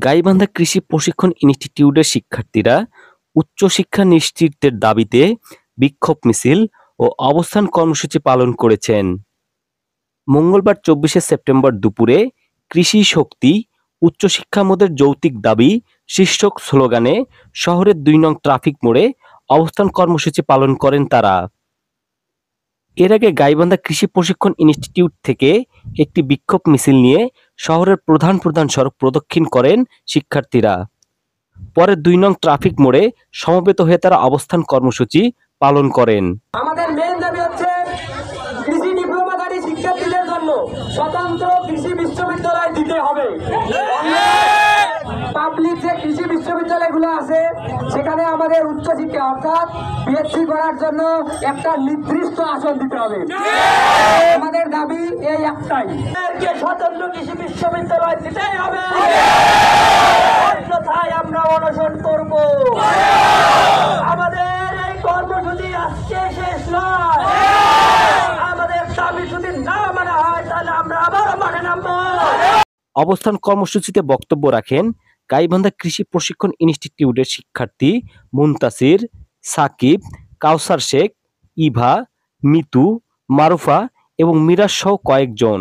গাইবান্ধা কৃষি প্রশিক্ষণ ইনস্টিটিউটের শিক্ষার্থীরা উচ্চশিক্ষা নিশ্চিতের দাবিতে বিক্ষোভ মিছিল ও অবস্থান কর্মসূচি পালন করেছেন। মঙ্গলবার ২৪শে সেপ্টেম্বর দুপুরে কৃষি শক্তি উচ্চশিক্ষা মোদের যৌক্তিক দাবি শীর্ষক স্লোগানে শহরের ২ নং ট্রাফিক মোড়ে অবস্থান কর্মসূচি পালন করেন তারা। এর আগে গাইবান্ধা কৃষি প্রশিক্ষণ ইনস্টিটিউট থেকে একটি বিক্ষোভ মিছিল নিয়ে শহরের প্রধান প্রধান সড়ক প্রদক্ষিণ করেন শিক্ষার্থীরা। পরে ২ নং ট্রাফিক মোড়ে সমবেত হয়ে তারা অবস্থান কর্মসূচি পালন করেন। আমাদের মেইন দাবি হচ্ছে কৃষি ডিপ্লোমাধারী শিক্ষার্থীদের জন্য স্বতন্ত্র কৃষি বিশ্ববিদ্যালয় দিতে হবে। পাবলিক যে কৃষি বিশ্ববিদ্যালয়গুলো আছে সেখানে আমাদের উচ্চশিক্ষা অর্থাৎ পিএইচডি করার জন্য একটা নির্দিষ্ট আসন দিতে হবে। আমাদের দাবি এই একটাই, স্বতন্ত্র কৃষি বিশ্ববিদ্যালয় দিতেই হবে, অন্যথায় আমরা অনশন করব। আমাদের এই কর্মসূচি আজকে শেষ নয়, আমাদের দাবি যদি না মানা হয় তাহলে আমরা আবার মাঠে নামবো। অবস্থান কর্মসূচিতে বক্তব্য রাখেন গাইবান্ধা কৃষি প্রশিক্ষণ ইনস্টিটিউটের শিক্ষার্থী মুনতাসির, সাকিব, কাউসার শেখ, ইভা, মিতু, মারুফা এবং মিরাজ সহ কয়েকজন।